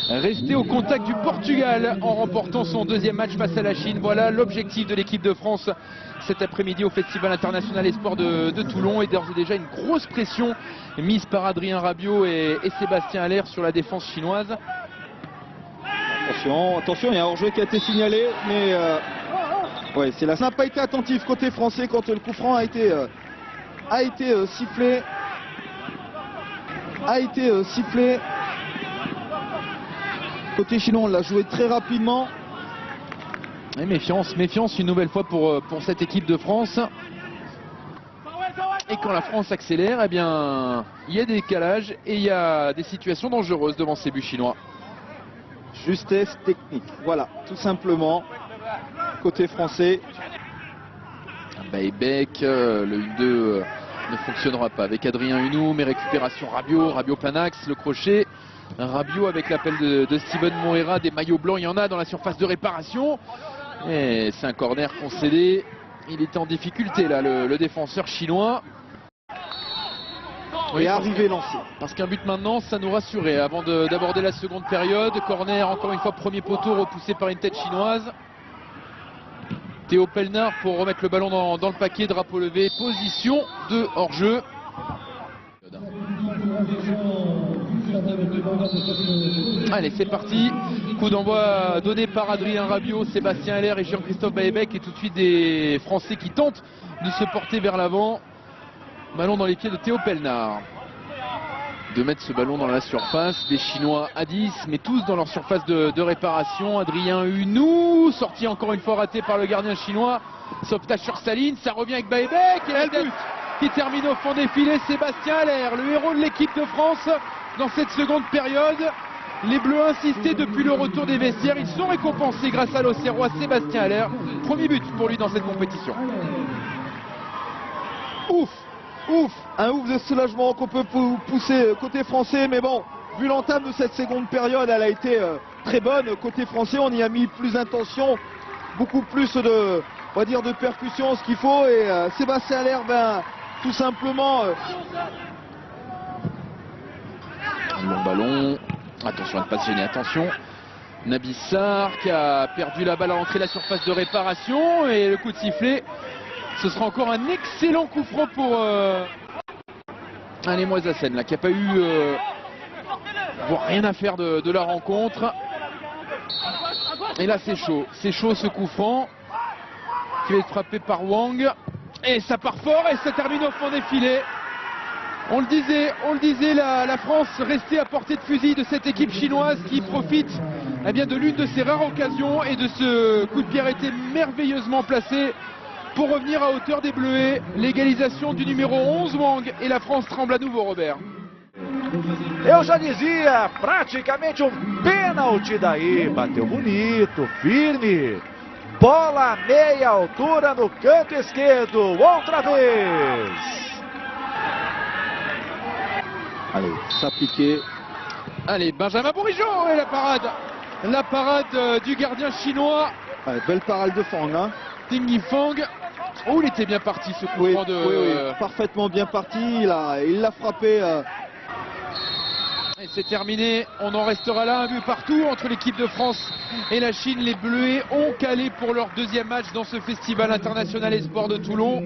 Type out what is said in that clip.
rester au contact du Portugal en remportant son deuxième match face à la Chine. Voilà l'objectif de l'équipe de France cet après-midi au Festival International Espoir de Toulon. Et d'ores et déjà une grosse pression mise par Adrien Rabiot et Sébastien Haller sur la défense chinoise. Attention, il y a un hors-jeu qui a été signalé, mais ouais, ça n'a pas été attentif côté français quand le coup franc a été sifflé. Côté chinois, on l'a joué très rapidement. Et méfiance une nouvelle fois pour cette équipe de France. Et quand la France accélère, eh bien, il y a des décalages et il y a des situations dangereuses devant ces buts chinois. Justesse technique, voilà, tout simplement, côté français. Baïbek, le 1-2 ne fonctionnera pas avec Adrien Hunou, mais récupération Rabiot plein axe, le crochet. Rabiot avec l'appel de Steven Moreira, des maillots blancs, il y en a dans la surface de réparation. Et c'est un corner concédé. Il était en difficulté là, le défenseur chinois. Oui, arrivé lancé. Parce qu'un but maintenant, ça nous rassurait avant d'aborder la seconde période. Corner, encore une fois, premier poteau repoussé par une tête chinoise. Théo Pelnard pour remettre le ballon dans le paquet, drapeau levé, position de hors-jeu. Allez, c'est parti. Coup d'envoi donné par Adrien Rabiot, Sébastien Haller et Jean-Christophe Baïbek. Et tout de suite des Français qui tentent de se porter vers l'avant. Ballon dans les pieds de Théo Pelnard. De mettre ce ballon dans la surface. Des Chinois à 10, mais tous dans leur surface de réparation. Adrien Hunou, sorti encore une fois raté par le gardien chinois. Sauvetage sur sa ligne, ça revient avec Baïbek. Et la tête qui termine au fond des filets, Sébastien Haller, le héros de l'équipe de France dans cette seconde période. Les Bleus insistaient depuis le retour des vestiaires. Ils sont récompensés grâce à l'Auxerrois Sébastien Haller. Premier but pour lui dans cette compétition. Un ouf de soulagement qu'on peut pousser côté français, mais bon, vu l'entame de cette seconde période, elle a été très bonne. Côté français, on y a mis plus d'intention, beaucoup plus de, on va dire, de percussion, ce qu'il faut. Et Sébastien Haller, tout simplement. Long ballon, attention à ne pas se gêner, attention. Nabissar qui a perdu la balle à l'entrée de la surface de réparation et le coup de sifflet. Ce sera encore un excellent coup franc pour Moisassen là, qui n'a pas eu voire rien à faire de la rencontre. Et là c'est chaud ce coup franc qui va être frappé par Wang. Et ça part fort et ça termine au fond des filets. On le disait, la France restait à portée de fusil de cette équipe chinoise qui profite bien, de l'une de ses rares occasions et de ce coup de pied arrêté merveilleusement placé pour revenir à hauteur des Bleuets. L'égalisation du numéro 11 Wang et la France tremble à nouveau, Robert. Eu já dizia, praticamente pênalti daí, bateu bonito, firme. Bola à meia altura no canto esquerdo, outra vez. Allez, s'appliquer. Allez, Benjamin Bourigeaud et la parade du gardien chinois. Allez, belle parade de Fang, hein. Ding Yifang. Oh, il était bien parti ce coup franc oui, parfaitement bien parti. Il l'a frappé. Et c'est terminé. On en restera là, un but partout entre l'équipe de France et la Chine. Les Bleuets ont calé pour leur deuxième match dans ce Festival International Espoir de Toulon.